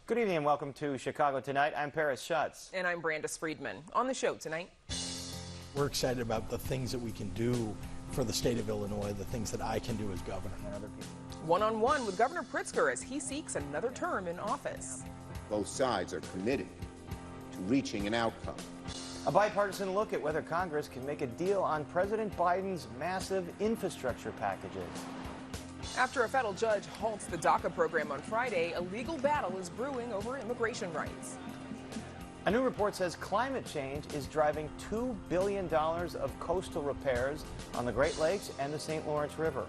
Good evening and welcome to Chicago Tonight. I'm Paris Schutz. And I'm Brandis Friedman. On the show tonight, we're excited about the things that we can do for the state of Illinois, the things that I can do as governor and other people. One-on-one with Governor Pritzker as he seeks another term in office. Both sides are committed to reaching an outcome. A bipartisan look at whether Congress can make a deal on President Biden's massive infrastructure packages. After a federal judge halts the DACA program on Friday, a legal battle is brewing over immigration rights. A new report says climate change is driving $2 billion of coastal repairs on the Great Lakes and the St. Lawrence River.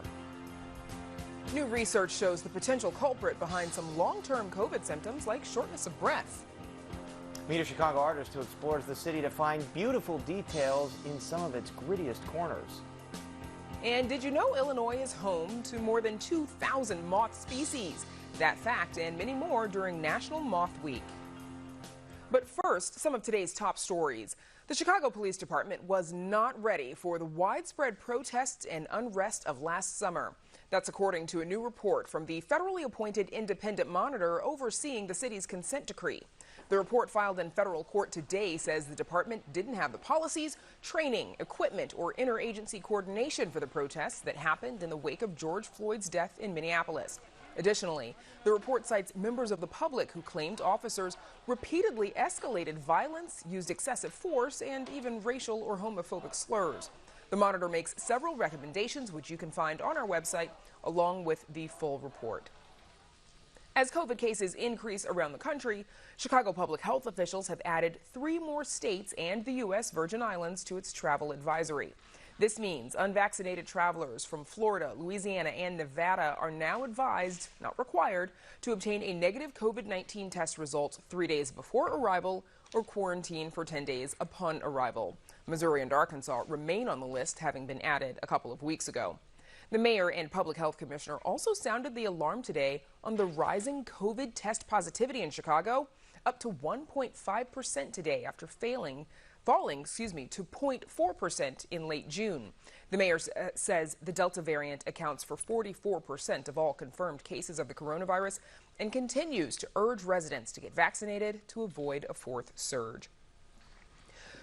New research shows the potential culprit behind some long-term COVID symptoms like shortness of breath. Meet a Chicago artist who explores the city to find beautiful details in some of its grittiest corners. And did you know Illinois is home to more than 2,000 moth species? That fact and many more during National Moth Week. But first, some of today's top stories. The Chicago Police Department was not ready for the widespread protests and unrest of last summer. That's according to a new report from the federally appointed independent monitor overseeing the city's consent decree. The report filed in federal court today says the department didn't have the policies, training, equipment, or interagency coordination for the protests that happened in the wake of George Floyd's death in Minneapolis. Additionally, the report cites members of the public who claimed officers repeatedly escalated violence, used excessive force, and even racial or homophobic slurs. The monitor makes several recommendations, which you can find on our website, along with the full report. As COVID cases increase around the country, Chicago public health officials have added 3 more states and the U.S. Virgin Islands to its travel advisory. This means unvaccinated travelers from Florida, Louisiana, and Nevada are now advised, not required, to obtain a negative COVID-19 test result 3 days before arrival or quarantine for 10 days upon arrival. Missouri and Arkansas remain on the list, having been added a couple of weeks ago. The mayor and public health commissioner also sounded the alarm today on the rising COVID test positivity in Chicago, up to 1.5% today after falling to 0.4% in late June. The mayor says the Delta variant accounts for 44% of all confirmed cases of the coronavirus and continues to urge residents to get vaccinated to avoid a fourth surge.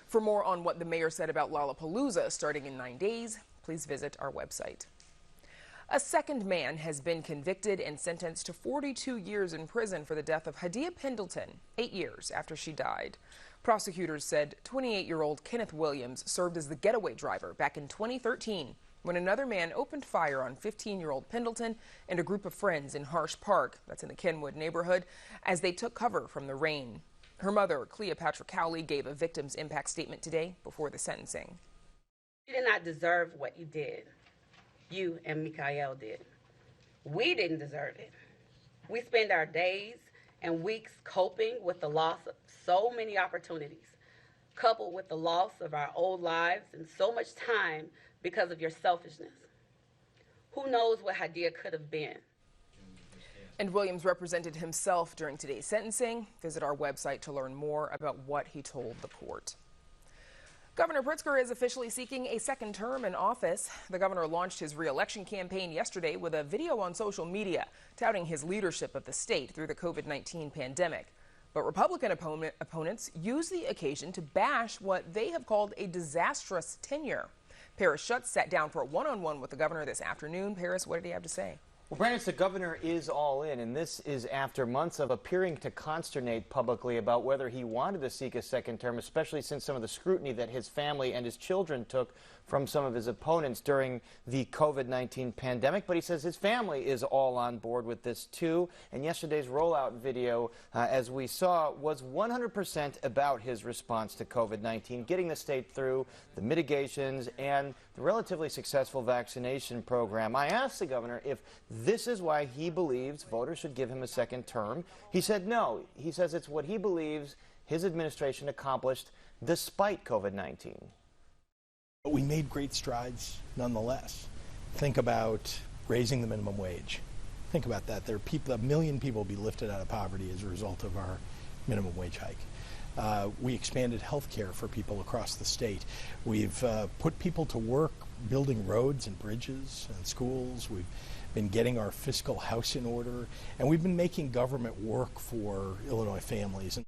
For more on what the mayor said about Lollapalooza starting in 9 days, please visit our website. A second man has been convicted and sentenced to 42 years in prison for the death of Hadia Pendleton, 8 years after she died. Prosecutors said 28-year-old Kenneth Williams served as the getaway driver back in 2013 when another man opened fire on 15-year-old Pendleton and a group of friends in Harsh Park, that's in the Kenwood neighborhood, as they took cover from the rain. Her mother, Cleopatra Cowley, gave a victim's impact statement today before the sentencing. You did not deserve what you did. You and Mikael did. We didn't deserve it. We spend our days and weeks coping with the loss of so many opportunities, coupled with the loss of our old lives and so much time because of your selfishness. Who knows what Hadia could have been? And Williams represented himself during today's sentencing. Visit our website to learn more about what he told the court. Governor Pritzker is officially seeking a second term in office. The governor launched his re-election campaign yesterday with a video on social media touting his leadership of the state through the COVID-19 pandemic. But Republican opponents used the occasion to bash what they have called a disastrous tenure. Paris Schutz sat down for a one-on-one with the governor this afternoon. Paris, what did he have to say? Well, Brandis, the governor is all in, and this is after months of appearing to consternate publicly about whether he wanted to seek a second term, especially since some of the scrutiny that his family and his children took from some of his opponents during the COVID-19 pandemic. But he says his family is all on board with this, too. And yesterday's rollout video, as we saw, was 100% about his response to COVID-19, getting the state through the mitigations and the relatively successful vaccination program. I asked the governor if this is why he believes voters should give him a second term. He said no. He says it's what he believes his administration accomplished despite COVID-19. But we made great strides nonetheless. Think about raising the minimum wage. Think about that. There are people, 1 million people will be lifted out of poverty as a result of our minimum wage hike. We expanded health care for people across the state. We've put people to work building roads and bridges and schools. We've been getting our fiscal house in order, and we've been making government work for Illinois families.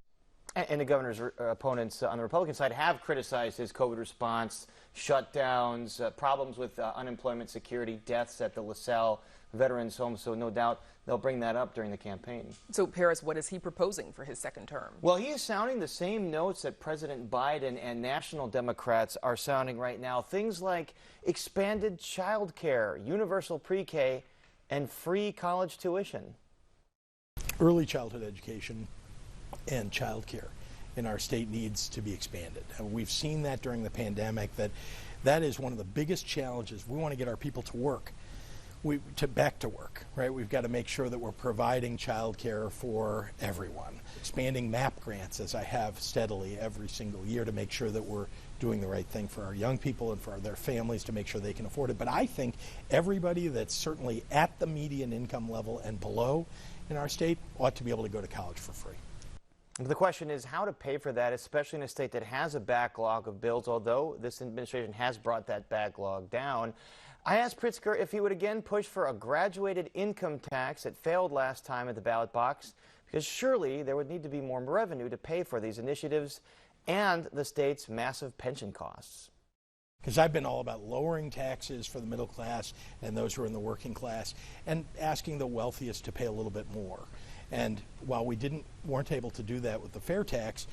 And the governor's opponents on the Republican side have criticized his COVID response, shutdowns, problems with unemployment security, deaths at the LaSalle Veterans Home, so no doubt they'll bring that up during the campaign. So, Paris, what is he proposing for his second term? Well, he is sounding the same notes that President Biden and national Democrats are sounding right now. Things like expanded child care, universal pre-K, and free college tuition. Early childhood education and child care in our state needs to be expanded. And we've seen that during the pandemic, that is one of the biggest challenges. We want to get our people to work. Back to work, right? We've got to make sure that we're providing child care for everyone. Expanding MAP grants, as I have steadily every single year, to make sure that we're doing the right thing for our young people and for their families to make sure they can afford it. But I think everybody that's certainly at the median income level and below in our state ought to be able to go to college for free. The question is how to pay for that, especially in a state that has a backlog of bills, although this administration has brought that backlog down. I asked Pritzker if he would again push for a graduated income tax. It failed last time at the ballot box because surely there would need to be more revenue to pay for these initiatives and the state's massive pension costs. Because I've been all about lowering taxes for the middle class and those who are in the working class and asking the wealthiest to pay a little bit more. And while we weren't able to do that with the fair tax,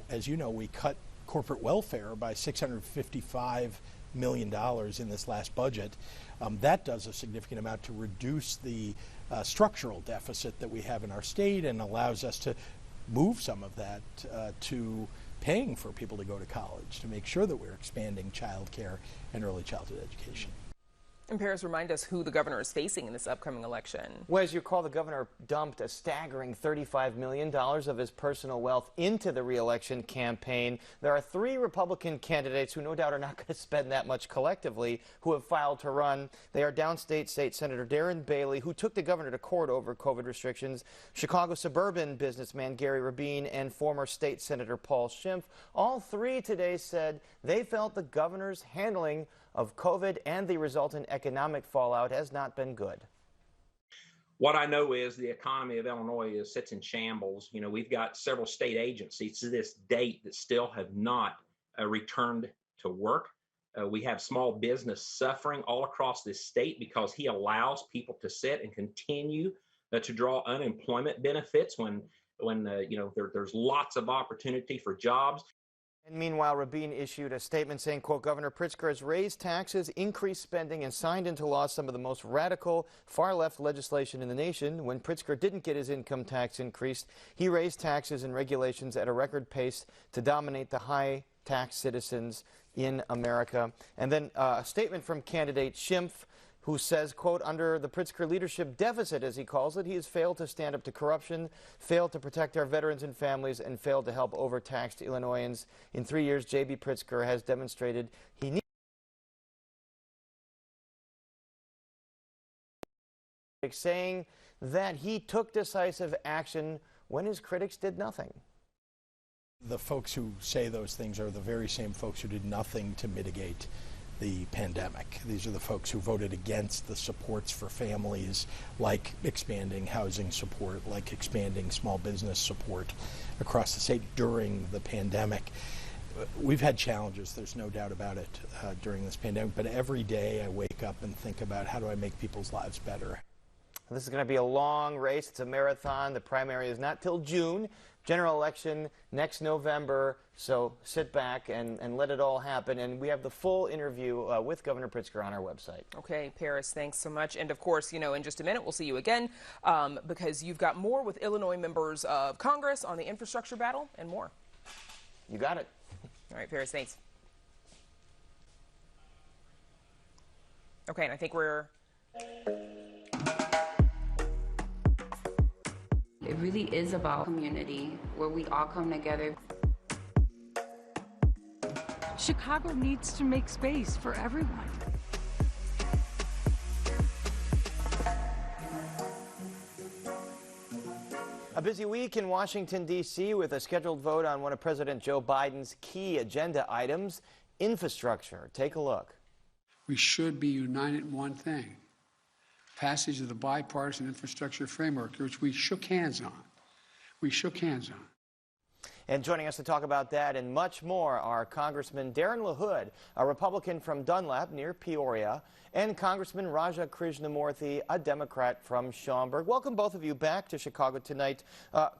as you know, we cut corporate welfare by $655 million in this last budget. That does a significant amount to reduce the structural deficit that we have in our state and allows us to move some of that to paying for people to go to college, to make sure that we're expanding child care and early childhood education. And Paris, remind us who the governor is facing in this upcoming election. Well, as you recall, the governor dumped a staggering $35 million of his personal wealth into the re-election campaign. There are 3 Republican candidates who no doubt are not going to spend that much collectively who have filed to run. They are downstate State Senator Darren Bailey, who took the governor to court over COVID restrictions, Chicago suburban businessman Gary Rabin, and former State Senator Paul Schimpf. All 3 today said they felt the governor's handling of COVID and the resultant economic fallout has not been good. What I know is the economy of Illinois sits in shambles. You know, we've got several state agencies to this date that still have not returned to work. We have small business suffering all across this state because he allows people to sit and continue to draw unemployment benefits when there's lots of opportunity for jobs. And meanwhile, Rabin issued a statement saying, quote, Governor Pritzker has raised taxes, increased spending, and signed into law some of the most radical far-left legislation in the nation. When Pritzker didn't get his income tax increased, he raised taxes and regulations at a record pace to dominate the high-tax citizens in America. And then a statement from candidate Schimpf, who says, quote, under the Pritzker leadership deficit, as he calls it, he has failed to stand up to corruption, failed to protect our veterans and families, and failed to help overtaxed Illinoisans. In 3 years, J.B. Pritzker has demonstrated he needs saying that he took decisive action when his critics did nothing. The folks who say those things are the very same folks who did nothing to mitigate the pandemic. These are the folks who voted against the supports for families, like expanding housing support, like expanding small business support across the state during the pandemic. We've had challenges, there's no doubt about it, during this pandemic, but every day I wake up and think about how do I make people's lives better. This is going to be a long race. It's a marathon. The primary is not till June. General election next November, so sit back and let it all happen. And we have the full interview with Governor Pritzker on our website. Okay, Paris, thanks so much. And of course, in just a minute, we'll see you again because you've got more with Illinois members of Congress on the infrastructure battle and more. You got it. All right, Paris, thanks. Okay, and I think we're... It really is about community, where we all come together. Chicago needs to make space for everyone. A busy week in Washington, D.C. with a scheduled vote on one of President Joe Biden's key agenda items, infrastructure. Take a look. we should be united in one thing: passage of the bipartisan infrastructure framework, which we shook hands on. And joining us to talk about that and much more are Congressman Darren LaHood, a Republican from Dunlap near Peoria, and Congressman Raja Krishnamurthy, a Democrat from Schaumburg. Welcome both of you back to Chicago tonight.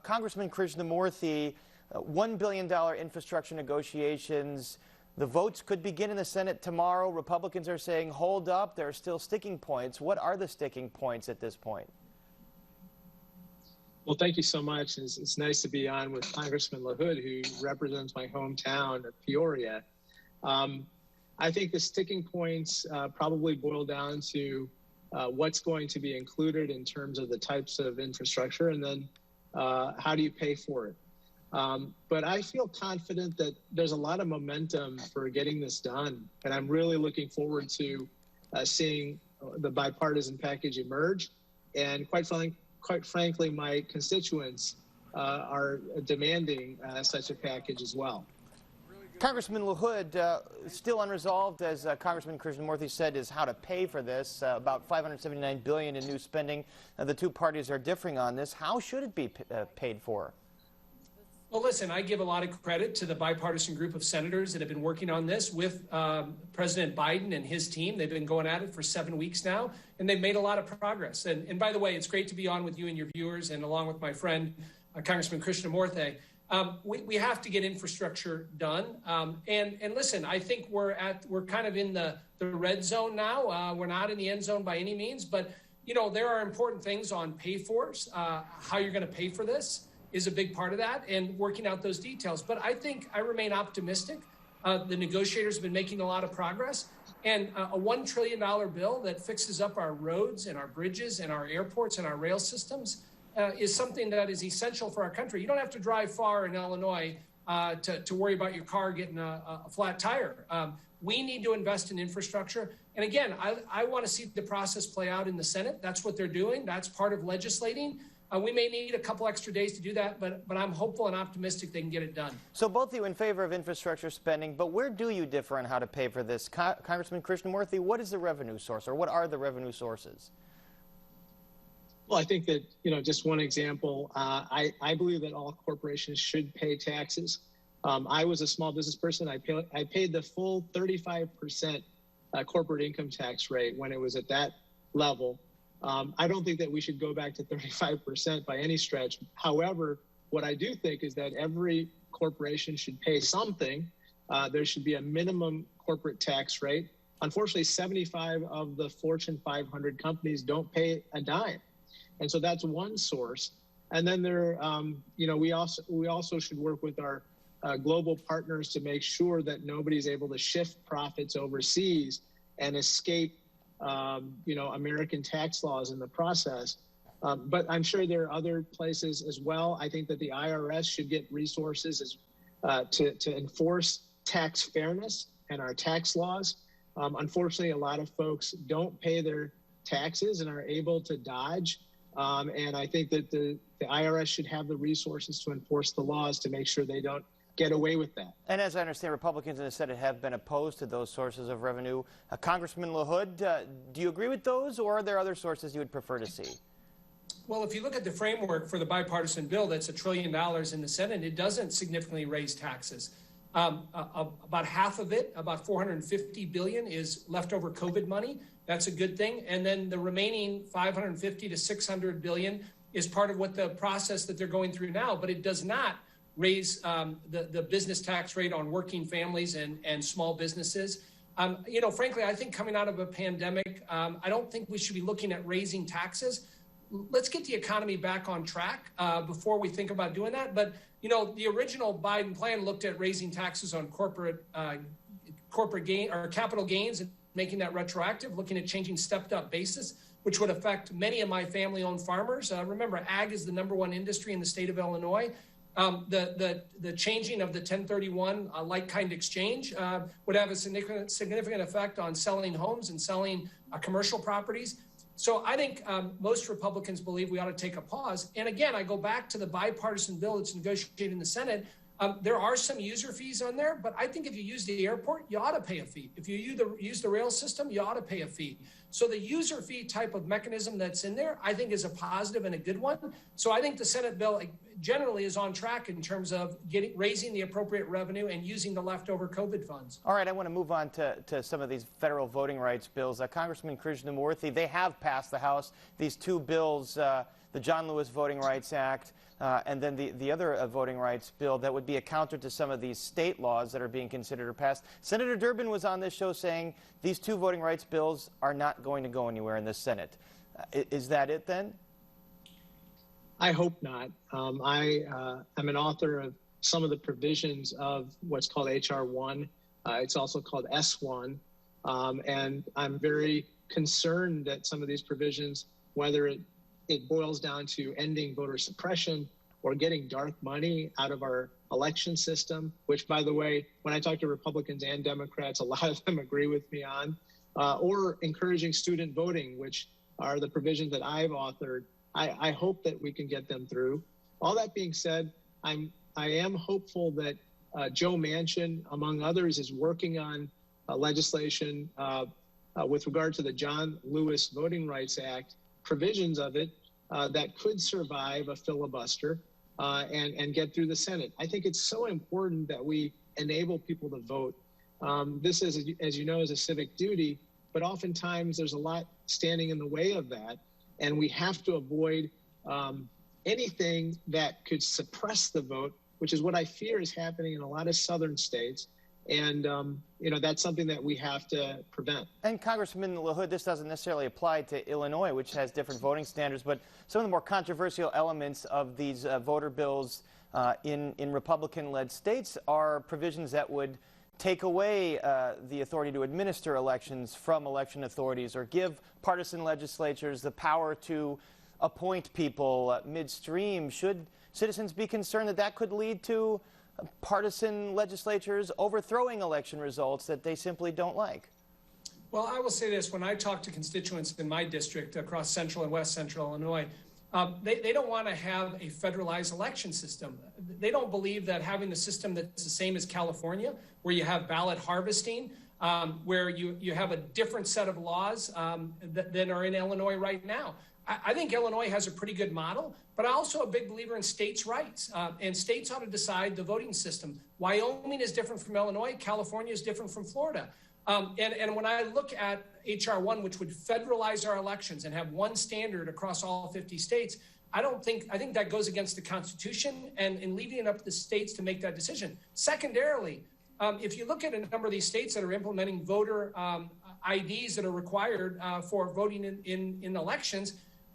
Congressman Krishnamurthy, $1 billion infrastructure negotiations. The votes could begin in the Senate tomorrow. Republicans are saying, hold up, there are still sticking points. What are the sticking points at this point? Well, thank you so much. It's nice to be on with Congressman LaHood, who represents my hometown of Peoria. I think the sticking points probably boil down to what's going to be included in terms of the types of infrastructure, and then how do you pay for it? But I feel confident that there's a lot of momentum for getting this done, and I'm really looking forward to seeing the bipartisan package emerge. And quite frankly, my constituents are demanding such a package as well. Congressman LaHood, still unresolved, as Congressman Krishnamurthy said, is how to pay for this. About $579 billion in new spending. The two parties are differing on this. How should it be paid for? Well, listen, I give a lot of credit to the bipartisan group of senators that have been working on this with President Biden and his team. They've been going at it for 7 weeks now, and they've made a lot of progress. And by the way, it's great to be on with you and your viewers, and along with my friend, Congressman Krishnamurthy. We have to get infrastructure done. And listen, I think we're kind of in the red zone now. We're not in the end zone by any means, but there are important things on pay fors. How you're going to pay for this is a big part of that, and working out those details. But I remain optimistic. The negotiators have been making a lot of progress, and a $1 trillion bill that fixes up our roads and our bridges and our airports and our rail systems is something that is essential for our country. You don't have to drive far in Illinois to worry about your car getting a flat tire. We need to invest in infrastructure. And again, I want to see the process play out in the Senate. That's what they're doing. That's part of legislating. We may need a couple extra days to do that, but I'm hopeful and optimistic they can get it done. So both of you in favor of infrastructure spending, but where do you differ on how to pay for this? Congressman Krishnamurthy, what is the revenue source, or what are the revenue sources? Well, I think that, just one example, I believe that all corporations should pay taxes. I was a small business person. I paid the full 35% corporate income tax rate when it was at that level. I don't think that we should go back to 35% by any stretch. However, what I do think is that every corporation should pay something. There should be a minimum corporate tax rate. Unfortunately, 75 of the Fortune 500 companies don't pay a dime. And so that's one source. And then we also should work with our global partners to make sure that nobody's able to shift profits overseas and escape American tax laws in the process. But I'm sure there are other places as well. I think that the IRS should get resources to enforce tax fairness and our tax laws. Unfortunately, a lot of folks don't pay their taxes and are able to dodge. And I think that the IRS should have the resources to enforce the laws to make sure they don't get away with that. And as I understand, Republicans in the Senate have been opposed to those sources of revenue. Congressman LaHood, do you agree with those, or are there other sources you would prefer to see? Well, if you look at the framework for the bipartisan bill that's $1 trillion in the Senate, it doesn't significantly raise taxes. About half of it, about $450 billion, is leftover COVID money. That's a good thing. And then the remaining $550 to $600 billion is part of what the process that they're going through now. But it does not raise the business tax rate on working families and small businesses. Frankly, I think coming out of a pandemic, I don't think we should be looking at raising taxes. Let's get the economy back on track before we think about doing that. But, the original Biden plan looked at raising taxes on corporate gain or capital gains and making that retroactive, looking at changing stepped up basis, which would affect many of my family owned farmers. Remember, ag is the #1 industry in the state of Illinois. The changing of the 1031 like-kind exchange would have a significant effect on selling homes and selling commercial properties. So I think most Republicans believe we ought to take a pause. And again, I go back to the bipartisan bill that's negotiated in the Senate. There are some user fees on there, but I think if you use the airport, you ought to pay a fee. If you use the rail system, you ought to pay a fee. So the user fee type of mechanism that's in there, I think is a positive and a good one. So I think the Senate bill generally is on track in terms of raising the appropriate revenue and using the leftover COVID funds. All right, I want to move on to some of these federal voting rights bills. Congressman Krishnamurthy, they have passed the House these two bills, the John Lewis Voting Rights Act, and then the other voting rights bill that would be a counter to some of these state laws that are being considered or passed. Senator Durbin was on this show saying these two voting rights bills are not going to go anywhere in the Senate. Is that it then? I hope not. I'm an author of some of the provisions of what's called H.R. 1. It's also called S1. And I'm very concerned that some of these provisions, whether it boils down to ending voter suppression or getting dark money out of our election system, which, by the way, when I talk to Republicans and Democrats, a lot of them agree with me on, or encouraging student voting, which are the provisions that I've authored. I hope that we can get them through. All that being said, I am hopeful that Joe Manchin, among others, is working on legislation with regard to the John Lewis Voting Rights Act, provisions of it that could survive a filibuster and get through the Senate. I think it's so important that we enable people to vote. This is, as you know, is a civic duty, but oftentimes there's a lot standing in the way of that. And we have to avoid anything that could suppress the vote, which is what I fear is happening in a lot of southern states. And, that's something that we have to prevent. And Congressman LaHood, this doesn't necessarily apply to Illinois, which has different voting standards, but some of the more controversial elements of these voter bills in Republican-led states are provisions that would take away the authority to administer elections from election authorities or give partisan legislatures the power to appoint people midstream. Should citizens be concerned that that could lead to partisan legislatures overthrowing election results that they simply don't like? Well, I will say this. When I talk to constituents in my district across central and west central Illinois, they don't want to have a federalized election system. They don't believe that having a system that's the same as California, where you have ballot harvesting, where you have a different set of laws than are in Illinois right now. I think Illinois has a pretty good model, but I'm also a big believer in states' rights. And states ought to decide the voting system. Wyoming is different from Illinois. California is different from Florida. And when I look at H.R. 1, which would federalize our elections and have one standard across all 50 states, I think that goes against the Constitution and leaving it up to the states to make that decision. Secondarily, if you look at a number of these states that are implementing voter IDs that are required for voting in elections,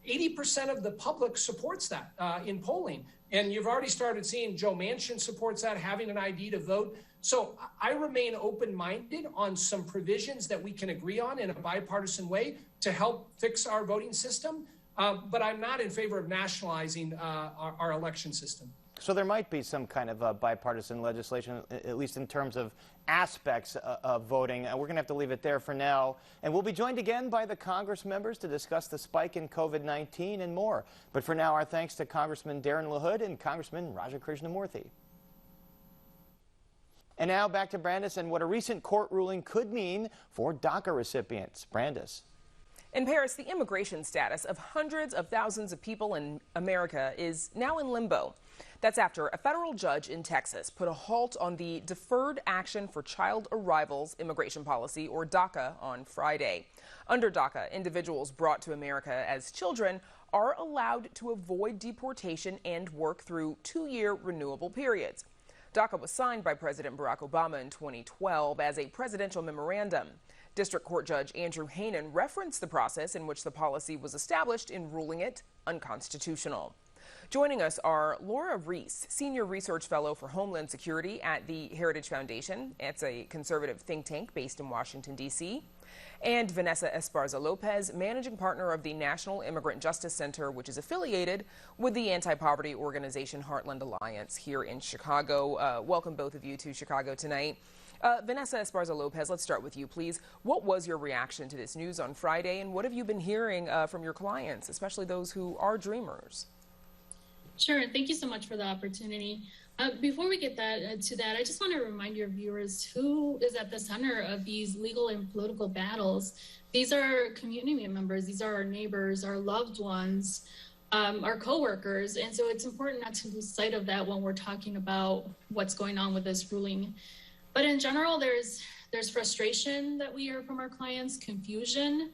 80% of the public supports that in polling. And you've already started seeing Joe Manchin supports that, having an ID to vote. So I remain open-minded on some provisions that we can agree on in a bipartisan way to help fix our voting system. But I'm not in favor of nationalizing our election system. So there might be some kind of bipartisan legislation, at least in terms of aspects of voting. We're going to have to leave it there for now. And we'll be joined again by the Congress members to discuss the spike in COVID-19 and more. But for now, our thanks to Congressman Darren LaHood and Congressman Raja Krishnamurthy. And now back to Brandis and what a recent court ruling could mean for DACA recipients. Brandis. In Paris, the immigration status of hundreds of thousands of people in America is now in limbo. That's after a federal judge in Texas put a halt on the Deferred Action for Child Arrivals immigration policy, or DACA, on Friday. Under DACA, individuals brought to America as children are allowed to avoid deportation and work through 2-year renewable periods. DACA was signed by President Barack Obama in 2012 as a presidential memorandum. District Court Judge Andrew Hanen referenced the process in which the policy was established in ruling it unconstitutional. Joining us are Laura Reese, Senior Research Fellow for Homeland Security at the Heritage Foundation. It's a conservative think tank based in Washington, D.C. And Vanessa Esparza-Lopez, Managing Partner of the National Immigrant Justice Center, which is affiliated with the anti-poverty organization Heartland Alliance here in Chicago. Welcome both of you to Chicago tonight. Vanessa Esparza-Lopez, let's start with you, please. What was your reaction to this news on Friday, and what have you been hearing from your clients, especially those who are dreamers? Sure. Thank you so much for the opportunity. Before we get to that, I just want to remind your viewers who is at the center of these legal and political battles. These are community members. These are our neighbors, our loved ones, our coworkers. And so it's important not to lose sight of that when we're talking about what's going on with this ruling. But in general, there's frustration that we hear from our clients, confusion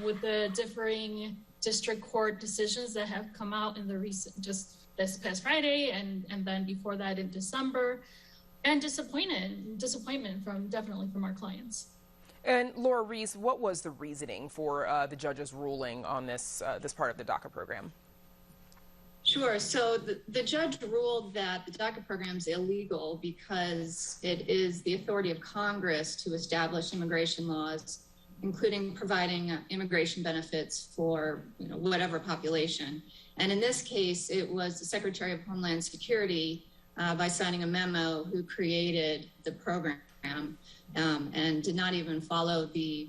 with the differing district court decisions that have come out in the recent, just this past Friday, and then before that in December, and disappointment definitely from our clients. And Laura Reese, what was the reasoning for the judge's ruling on this part of the DACA program? Sure. So the judge ruled that the DACA program is illegal because it is the authority of Congress to establish immigration laws, including providing immigration benefits for whatever population. And in this case, it was the Secretary of Homeland Security, by signing a memo, who created the program and did not even follow the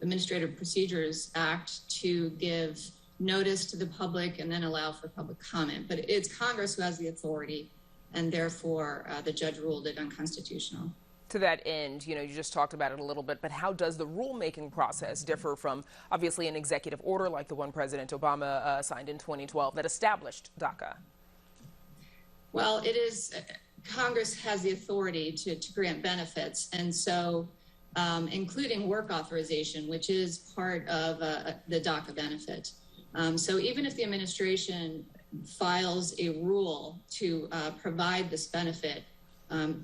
Administrative Procedures Act to give notice to the public and then allow for public comment. But it's Congress who has the authority, and therefore the judge ruled it unconstitutional. To that end, you just talked about it a little bit, but how does the rulemaking process differ from obviously an executive order like the one President Obama signed in 2012 that established DACA? Well, it is Congress has the authority to grant benefits, and so including work authorization, which is part of the DACA benefit. So even if the administration files a rule to provide this benefit,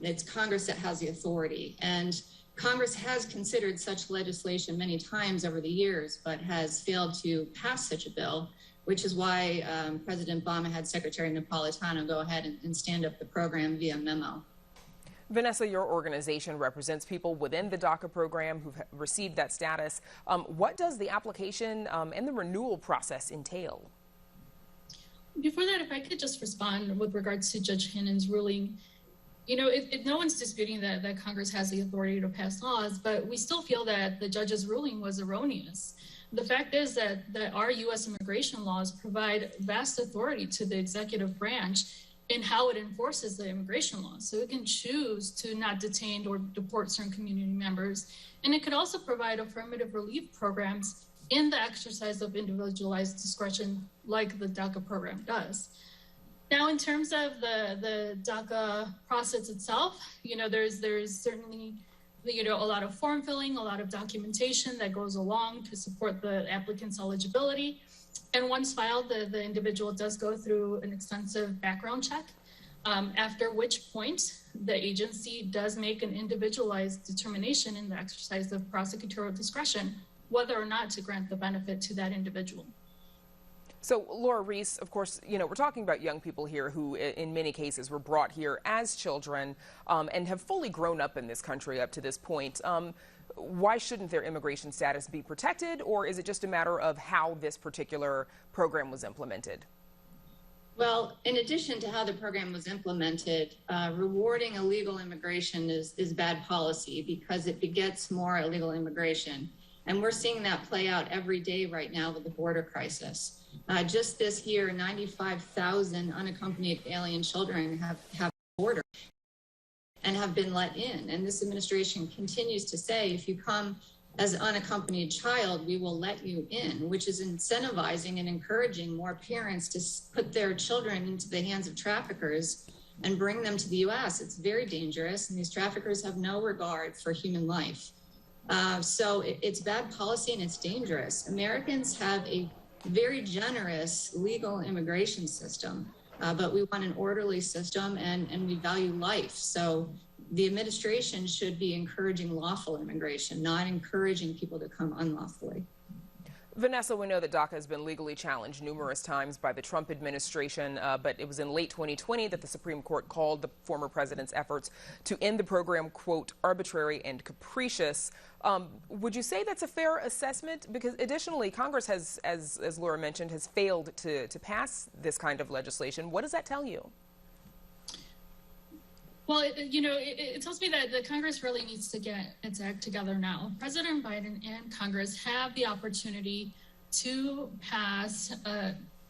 it's Congress that has the authority. And Congress has considered such legislation many times over the years, but has failed to pass such a bill, which is why President Obama had Secretary Napolitano go ahead and stand up the program via memo. Vanessa, your organization represents people within the DACA program who've received that status. What does the application and the renewal process entail? Before that, if I could just respond with regards to Judge Hannon's ruling. No one's disputing that Congress has the authority to pass laws, but we still feel that the judge's ruling was erroneous. The fact is that our U.S. immigration laws provide vast authority to the executive branch in how it enforces the immigration laws. So it can choose to not detain or deport certain community members. And it could also provide affirmative relief programs in the exercise of individualized discretion like the DACA program does. Now, in terms of the DACA process itself, there's certainly, a lot of form filling, a lot of documentation that goes along to support the applicant's eligibility. And once filed, the individual does go through an extensive background check, after which point the agency does make an individualized determination in the exercise of prosecutorial discretion, whether or not to grant the benefit to that individual. So, Laura Reese, of course, we're talking about young people here who, in many cases, were brought here as children and have fully grown up in this country up to this point. Why shouldn't their immigration status be protected, or is it just a matter of how this particular program was implemented? Well, in addition to how the program was implemented, rewarding illegal immigration is bad policy because it begets more illegal immigration. And we're seeing that play out every day right now with the border crisis. Just this year, 95,000 unaccompanied alien children have border and have been let in. And this administration continues to say, if you come as an unaccompanied child, we will let you in, which is incentivizing and encouraging more parents to put their children into the hands of traffickers and bring them to the U.S. It's very dangerous, and these traffickers have no regard for human life. So it's bad policy and it's dangerous. Americans have a very generous legal immigration system, but we want an orderly system and we value life. So the administration should be encouraging lawful immigration, not encouraging people to come unlawfully. Vanessa, we know that DACA has been legally challenged numerous times by the Trump administration, but it was in late 2020 that the Supreme Court called the former president's efforts to end the program, quote, arbitrary and capricious. Would you say that's a fair assessment? Because additionally, Congress has, as Laura mentioned, has failed to pass this kind of legislation. What does that tell you? Well, it tells me that the Congress really needs to get its act together now. President Biden and Congress have the opportunity to pass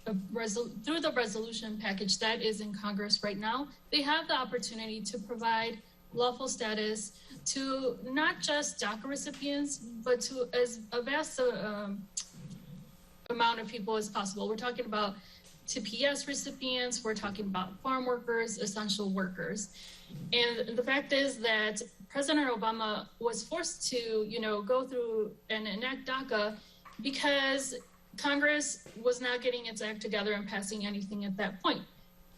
through the resolution package that is in Congress right now, they have the opportunity to provide lawful status to not just DACA recipients, but to as a vast amount of people as possible. We're talking about TPS recipients, we're talking about farm workers, essential workers. And the fact is that President Obama was forced to, go through and enact DACA because Congress was not getting its act together and passing anything at that point.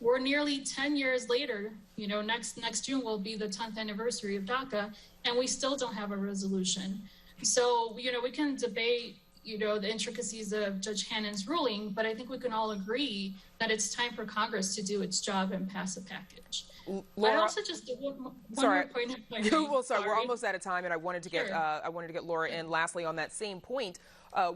We're nearly 10 years later, next June will be the 10th anniversary of DACA, and we still don't have a resolution. So, we can debate, the intricacies of Judge Hannon's ruling, but I think we can all agree that it's time for Congress to do its job and pass a package. Laura, I also just one more point. Well, sorry, we're almost out of time, and I wanted to get Laura in. Lastly, on that same point,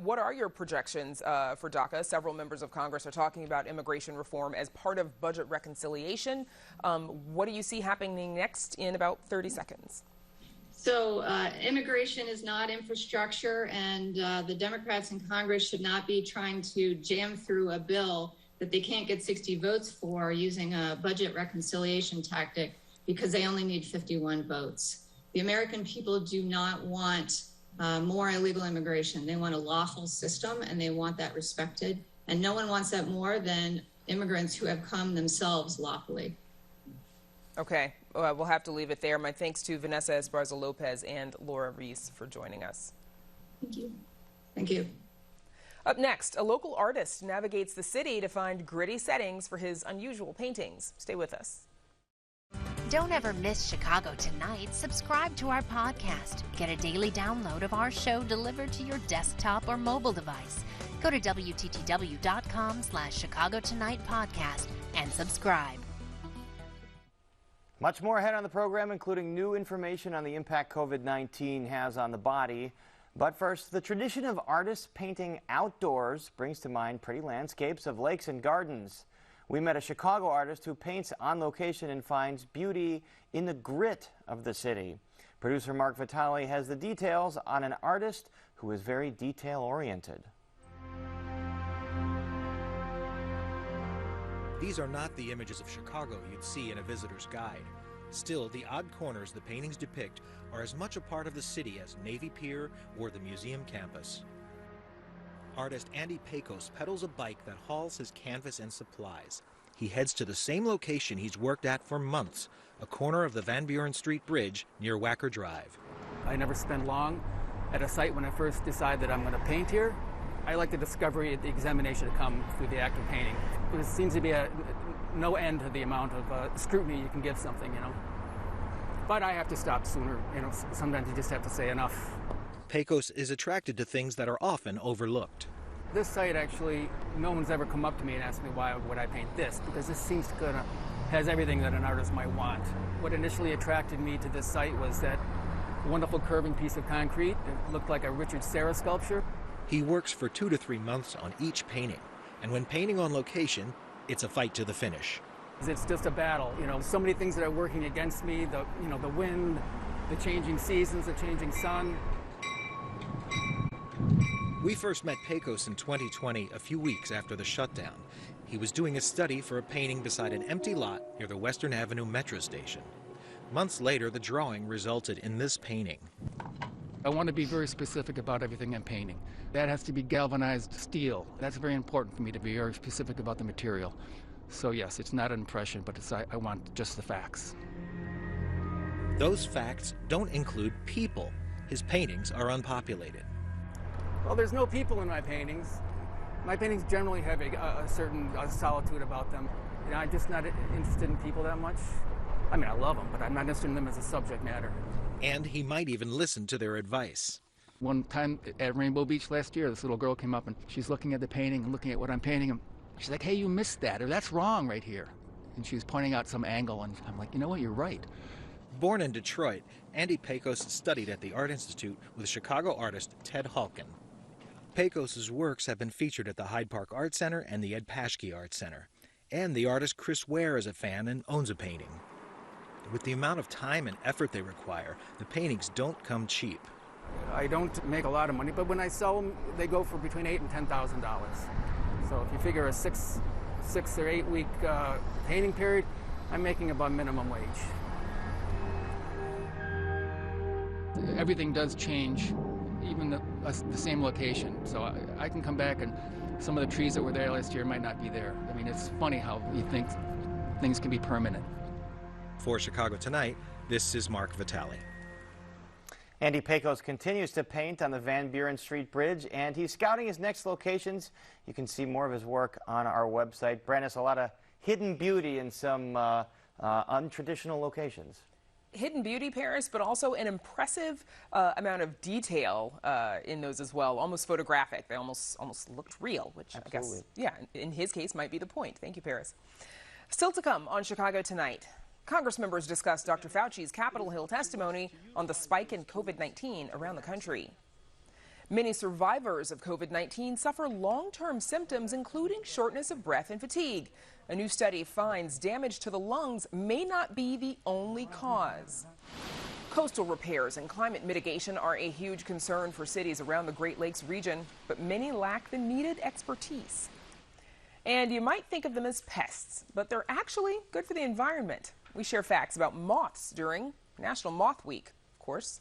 what are your projections for DACA? Several members of Congress are talking about immigration reform as part of budget reconciliation. What do you see happening next in about 30 seconds? So immigration is not infrastructure, and the Democrats in Congress should not be trying to jam through a bill that they can't get 60 votes for using a budget reconciliation tactic because they only need 51 votes. The American people do not want more illegal immigration. They want a lawful system, and they want that respected. And no one wants that more than immigrants who have come themselves lawfully. Okay, we'll have to leave it there. My thanks to Vanessa Esparza-Lopez and Laura Reese for joining us. Thank you. Thank you. Up next, a local artist navigates the city to find gritty settings for his unusual paintings. Stay with us. Don't ever miss Chicago Tonight. Subscribe to our podcast. Get a daily download of our show delivered to your desktop or mobile device. Go to WTTW.com/Chicago Tonight podcast and subscribe. Much more ahead on the program, including new information on the impact COVID-19 has on the body. But first, the tradition of artists painting outdoors brings to mind pretty landscapes of lakes and gardens. We met a Chicago artist who paints on location and finds beauty in the grit of the city. Producer Mark Vitale has the details on an artist who is very detail-oriented. These are not the images of Chicago you'd see in a visitor's guide. Still, the odd corners the paintings depict are as much a part of the city as Navy Pier or the museum campus. Artist Andy Pecos pedals a bike that hauls his canvas and supplies. He heads to the same location he's worked at for months, a corner of the Van Buren Street Bridge near Wacker Drive. I never spend long at a site when I first decide that I'm going to paint here. I like the discovery, the examination to come through the act of painting. There seems to be no end to the amount of scrutiny you can give something, But I have to stop sooner, sometimes you just have to say enough. Pecos is attracted to things that are often overlooked. This site actually, no one's ever come up to me and asked me why would I paint this, because this seems to has everything that an artist might want. What initially attracted me to this site was that wonderful curving piece of concrete. It looked like a Richard Serra sculpture. He works for 2 to 3 months on each painting, and when painting on location, it's a fight to the finish. It's just a battle, so many things that are working against me, the wind, the changing seasons, the changing sun. We first met Pecos in 2020, a few weeks after the shutdown. He was doing a study for a painting beside an empty lot near the Western Avenue metro station. Months later, the drawing resulted in this painting. I want to be very specific about everything I'm painting. That has to be galvanized steel. That's very important for me to be very specific about the material. So yes, it's not an impression, but I want just the facts. Those facts don't include people. His paintings are unpopulated. Well, there's no people in my paintings. My paintings generally have a certain solitude about them. I'm just not interested in people that much. I mean, I love them, but I'm not interested in them as a subject matter. And he might even listen to their advice. One time at Rainbow Beach last year, this little girl came up and she's looking at the painting and looking at what I'm painting. And she's like, hey, you missed that, or that's wrong right here. And she was pointing out some angle, and I'm like, you know what, you're right. Born in Detroit, Andy Pecos studied at the Art Institute with Chicago artist Ted Halkin. Pecos' works have been featured at the Hyde Park Art Center and the Ed Paschke Art Center. And the artist Chris Ware is a fan and owns a painting. With the amount of time and effort they require, the paintings don't come cheap. I don't make a lot of money, but when I sell them, they go for between $8,000 and $10,000. So if you figure a six or 8 week painting period, I'm making about minimum wage. Everything does change, even the same location. So I can come back and some of the trees that were there last year might not be there. I mean, it's funny how you think things can be permanent. For Chicago Tonight, this is Mark Vitale. Andy Pecos continues to paint on the Van Buren Street Bridge, and he's scouting his next locations. You can see more of his work on our website. Brandis, a lot of hidden beauty in some untraditional locations. Hidden beauty, Paris, but also an impressive amount of detail in those as well. Almost photographic. They almost looked real, which Absolutely. I guess, yeah, in his case might be the point. Thank you, Paris. Still to come on Chicago Tonight. Congress members discuss Dr. Fauci's Capitol Hill testimony on the spike in COVID-19 around the country. Many survivors of COVID-19 suffer long-term symptoms, including shortness of breath and fatigue. A new study finds damage to the lungs may not be the only cause. Coastal repairs and climate mitigation are a huge concern for cities around the Great Lakes region, but many lack the needed expertise. And you might think of them as pests, but they're actually good for the environment. We share facts about moths during National Moth Week, of course.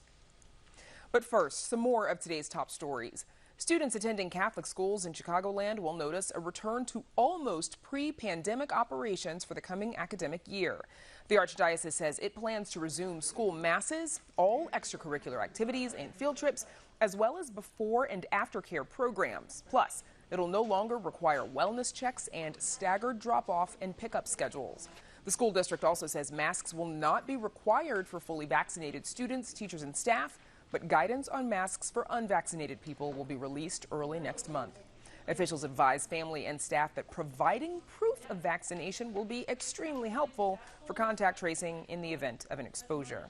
But first, some more of today's top stories. Students attending Catholic schools in Chicagoland will notice a return to almost pre-pandemic operations for the coming academic year. The Archdiocese says it plans to resume school masses, all extracurricular activities and field trips, as well as before and after care programs. Plus, it'll no longer require wellness checks and staggered drop-off and pickup schedules. The school district also says masks will not be required for fully vaccinated students, teachers, and staff, but guidance on masks for unvaccinated people will be released early next month. Officials advise family and staff that providing proof of vaccination will be extremely helpful for contact tracing in the event of an exposure.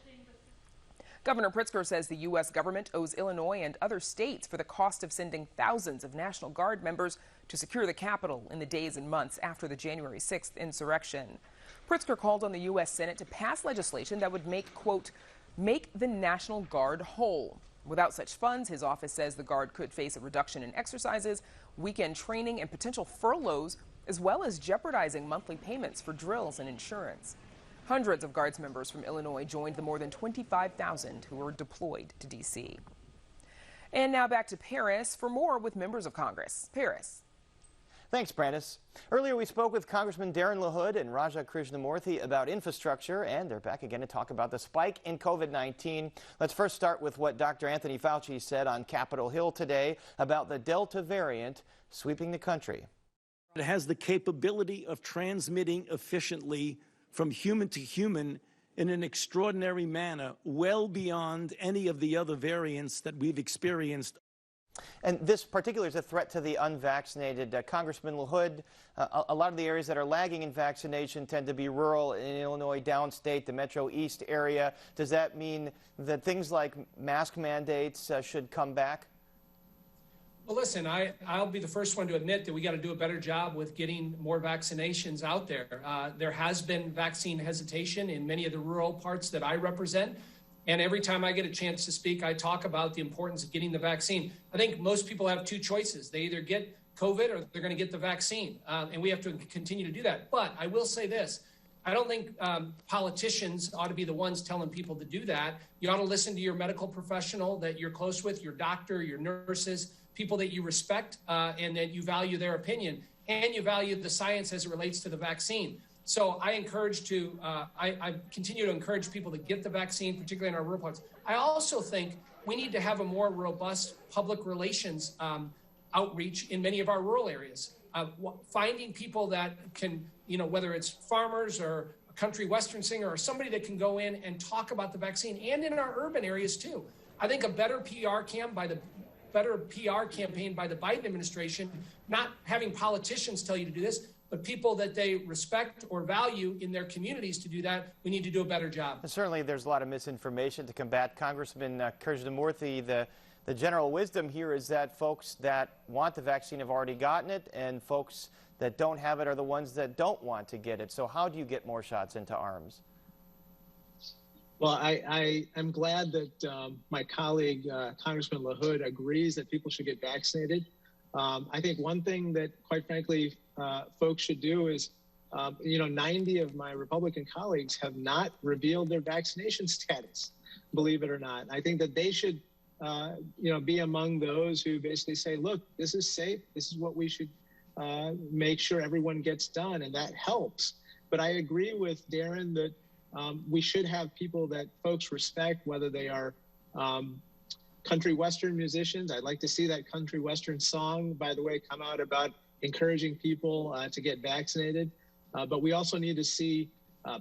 Governor Pritzker says the U.S. government owes Illinois and other states for the cost of sending thousands of National Guard members to secure the Capitol in the days and months after the January 6th insurrection. Pritzker called on the U.S. Senate to pass legislation that would make, quote, make the National Guard whole. Without such funds, his office says the Guard could face a reduction in exercises, weekend training, and potential furloughs, as well as jeopardizing monthly payments for drills and insurance. Hundreds of Guards members from Illinois joined the more than 25,000 who were deployed to D.C. And now back to Paris for more with members of Congress. Paris. Thanks, Brandis. Earlier we spoke with Congressman Darren LaHood and Raja Krishnamurthy about infrastructure, and they're back again to talk about the spike in COVID-19. Let's first start with what Dr. Anthony Fauci said on Capitol Hill today about the Delta variant sweeping the country. It has the capability of transmitting efficiently from human to human in an extraordinary manner, well beyond any of the other variants that we've experienced. And this particularly is a threat to the unvaccinated. Congressman LaHood, a lot of the areas that are lagging in vaccination tend to be rural in Illinois, downstate, the Metro East area. Does that mean that things like mask mandates should come back? Well, listen, I'll be the first one to admit that we got to do a better job with getting more vaccinations out there. There has been vaccine hesitation in many of the rural parts that I represent. And every time I get a chance to speak, I talk about the importance of getting the vaccine. I think most people have two choices. They either get COVID or they're going to get the vaccine. And we have to continue to do that. But I will say this. I don't think politicians ought to be the ones telling people to do that. You ought to listen to your medical professional that you're close with, your doctor, your nurses, people that you respect and that you value their opinion. And you value the science as it relates to the vaccine. So I continue to encourage people to get the vaccine, particularly in our rural parts. I also think we need to have a more robust public relations outreach in many of our rural areas. Finding people that can, whether it's farmers or a country western singer or somebody that can go in and talk about the vaccine, and in our urban areas too. I think a better PR campaign by the Biden administration, not having politicians tell you to do this, but people that they respect or value in their communities to do that, we need to do a better job. And certainly there's a lot of misinformation to combat. Congressman Krishnamurthy, the general wisdom here is that folks that want the vaccine have already gotten it, and folks that don't have it are the ones that don't want to get it. So how do you get more shots into arms? Well, I'm glad that my colleague, Congressman LaHood, agrees that people should get vaccinated. I think one thing that, quite frankly, folks should do is, 90 of my Republican colleagues have not revealed their vaccination status, believe it or not. I think that they should, be among those who basically say, look, this is safe. This is what we should make sure everyone gets done, and that helps. But I agree with Darren that we should have people that folks respect, whether they are country western musicians. I'd like to see that country western song, by the way, come out about encouraging people to get vaccinated. But we also need to see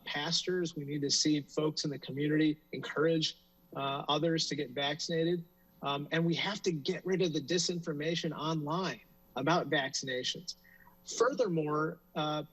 pastors. We need to see folks in the community encourage others to get vaccinated. And we have to get rid of the disinformation online about vaccinations. Furthermore,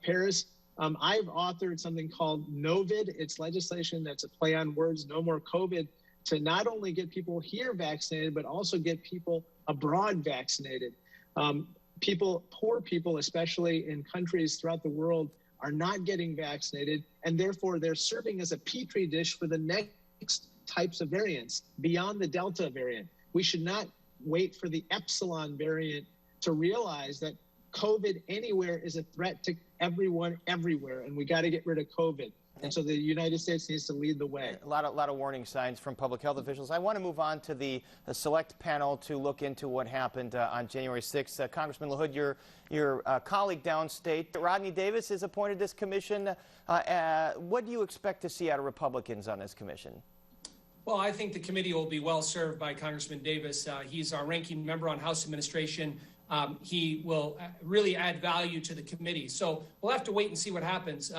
Paris, I've authored something called NOVID. It's legislation that's a play on words, no more COVID, to not only get people here vaccinated, but also get people abroad vaccinated. Poor people, especially in countries throughout the world, are not getting vaccinated, and therefore they're serving as a petri dish for the next types of variants beyond the Delta variant. We should not wait for the Epsilon variant to realize that COVID anywhere is a threat to everyone everywhere, and we got to get rid of COVID. And so the United States needs to lead the way. A lot of warning signs from public health officials. I want to move on to the select panel to look into what happened on January 6th. Congressman LaHood, your colleague downstate, Rodney Davis, is appointed this commission. What do you expect to see out of Republicans on this commission? Well, I think the committee will be well served by Congressman Davis. He's our ranking member on House Administration. He will really add value to the committee. So we'll have to wait and see what happens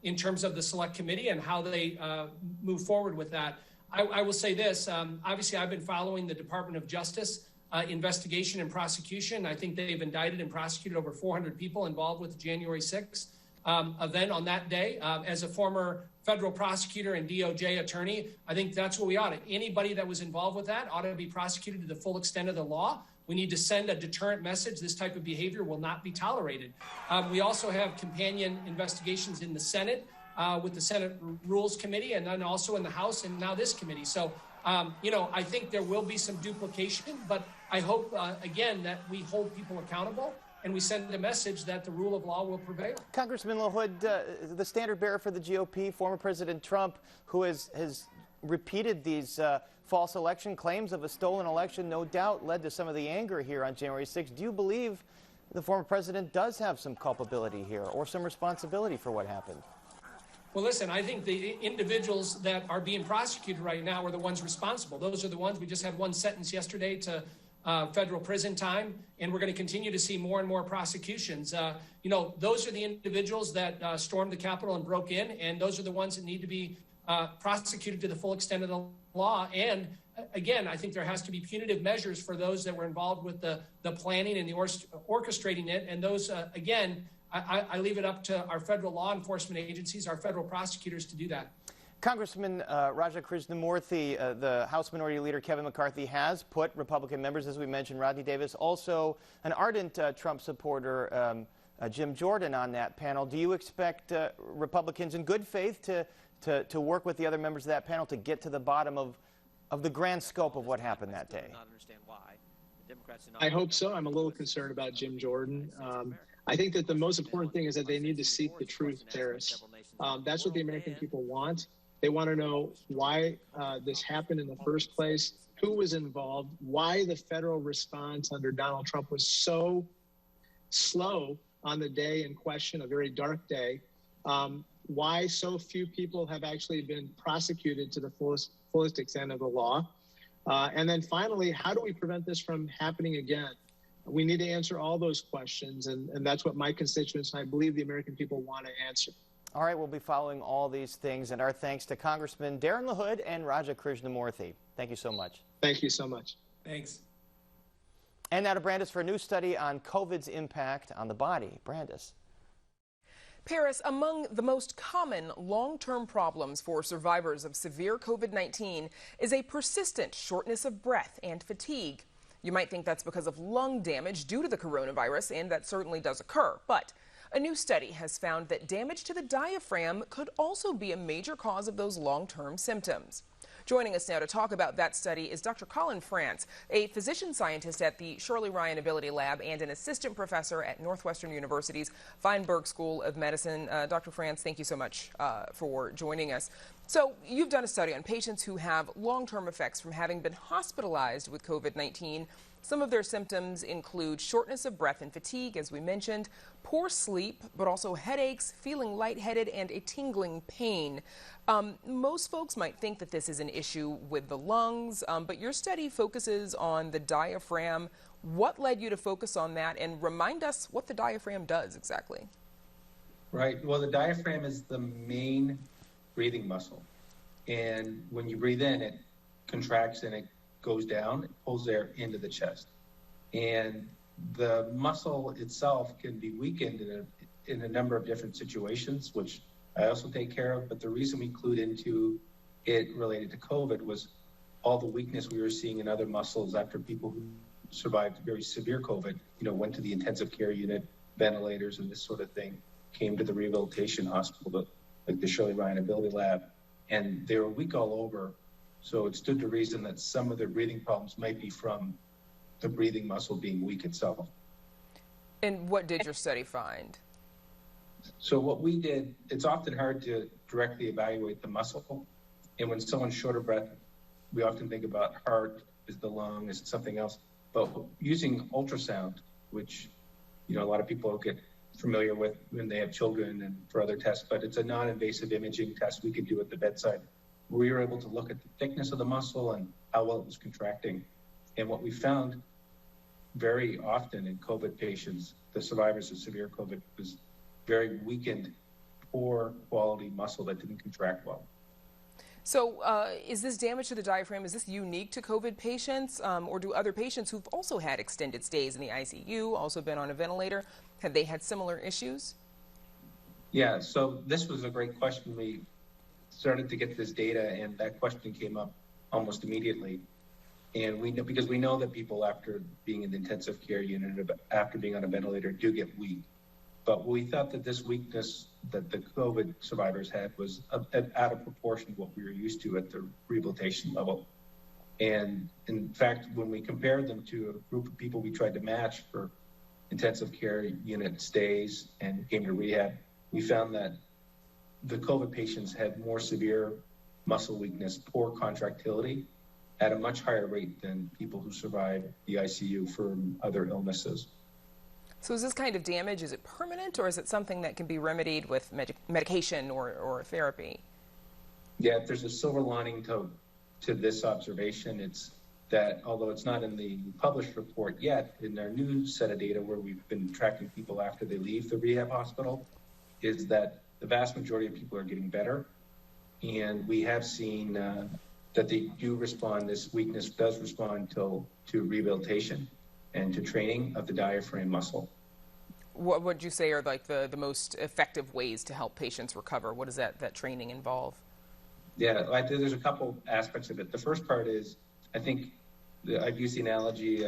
in terms of the select committee and how they move forward with that. I will say this, obviously I've been following the Department of Justice investigation and prosecution. I think they've indicted and prosecuted over 400 people involved with the January 6th event on that day. As a former federal prosecutor and DOJ attorney, I think that's what we ought to. Anybody that was involved with that ought to be prosecuted to the full extent of the law. We need to send a deterrent message. This type of behavior will not be tolerated. We also have companion investigations in the Senate with the Senate Rules Committee, and then also in the House, and now this committee. So, I think there will be some duplication, but I hope, again, that we hold people accountable and we send a message that the rule of law will prevail. Congressman LaHood, the standard bearer for the GOP, former President Trump, who has repeated these false election claims of a stolen election, no doubt led to some of the anger here on January 6th. Do you believe the former president does have some culpability here or some responsibility for what happened? Well, listen, I think the individuals that are being prosecuted right now are the ones responsible. Those are the ones. We just had one sentence yesterday to federal prison time, and we're going to continue to see more and more prosecutions. Those are the individuals that stormed the Capitol and broke in, and those are the ones that need to be prosecuted to the full extent of the law. And again, I think there has to be punitive measures for those that were involved with the planning and the orchestrating it. And those, again, I leave it up to our federal law enforcement agencies, our federal prosecutors to do that. Congressman Raja Krishnamurthy, the House Minority Leader Kevin McCarthy has put Republican members, as we mentioned, Rodney Davis, also an ardent Trump supporter, Jim Jordan, on that panel. Do you expect Republicans in good faith to work with the other members of that panel to get to the bottom of the grand scope of what happened that day? I hope so. I'm a little concerned about Jim Jordan. I think that the most important thing is that they need to seek the truth, Paris. That's what the American people want. They want to know why this happened in the first place, who was involved, why the federal response under Donald Trump was so slow on the day in question, a very dark day. Why so few people have actually been prosecuted to the fullest extent of the law. And then finally, how do we prevent this from happening again? We need to answer all those questions, and that's what my constituents and I believe the American people want to answer. All right, we'll be following all these things, and our thanks to Congressman Darren LaHood and Raja Krishnamurthy. Thank you so much. Thank you so much. Thanks. And now to Brandis for a new study on COVID's impact on the body. Brandis. Paris, among the most common long-term problems for survivors of severe COVID-19 is a persistent shortness of breath and fatigue. You might think that's because of lung damage due to the coronavirus, and that certainly does occur. But a new study has found that damage to the diaphragm could also be a major cause of those long-term symptoms. Joining us now to talk about that study is Dr. Colin France, a physician scientist at the Shirley Ryan Ability Lab and an assistant professor at Northwestern University's Feinberg School of Medicine. Dr. France, thank you so much for joining us. So you've done a study on patients who have long-term effects from having been hospitalized with COVID-19. Some of their symptoms include shortness of breath and fatigue, as we mentioned, poor sleep, but also headaches, feeling lightheaded, and a tingling pain. Most folks might think that this is an issue with the lungs, but your study focuses on the diaphragm. What led you to focus on that, and remind us what the diaphragm does exactly? Right. Well, the diaphragm is the main breathing muscle. And when you breathe in, it contracts and it goes down, it pulls air into the chest. And the muscle itself can be weakened in a number of different situations, which I also take care of. But the reason we clued into it related to COVID was all the weakness we were seeing in other muscles after people who survived very severe COVID, went to the intensive care unit, ventilators, and this sort of thing, came to the rehabilitation hospital, like the Shirley Ryan Ability Lab, and they were weak all over. So it stood to reason that some of their breathing problems might be from the breathing muscle being weak itself. And what did your study find? So what we did, it's often hard to directly evaluate the muscle. And when someone's short of breath, we often think about heart, is the lung, is it something else? But using ultrasound, which, a lot of people get familiar with when they have children and for other tests, but it's a non-invasive imaging test we could do at the bedside. We were able to look at the thickness of the muscle and how well it was contracting. And what we found very often in COVID patients, the survivors of severe COVID, was very weakened, poor quality muscle that didn't contract well. So is this damage to the diaphragm, is this unique to COVID patients, or do other patients who've also had extended stays in the ICU, also been on a ventilator, have they had similar issues? Yeah, so this was a great question. We started to get this data, and that question came up almost immediately. And we know, because we know that people after being in the intensive care unit, after being on a ventilator, do get weak. But we thought that this weakness that the COVID survivors had was out of proportion to what we were used to at the rehabilitation level. And in fact, when we compared them to a group of people we tried to match for intensive care unit stays and came to rehab, we found that the COVID patients had more severe muscle weakness, poor contractility at a much higher rate than people who survived the ICU from other illnesses. So is this kind of damage, is it permanent, or is it something that can be remedied with medication or therapy? Yeah, if there's a silver lining to this observation, it's that although it's not in the published report yet, in our new set of data where we've been tracking people after they leave the rehab hospital, is that the vast majority of people are getting better. And we have seen that they do respond, this weakness does respond to rehabilitation and to training of the diaphragm muscle. What would you say are like the most effective ways to help patients recover? What does that training involve? Yeah, there's a couple aspects of it. The first part is, I think, I've used the analogy,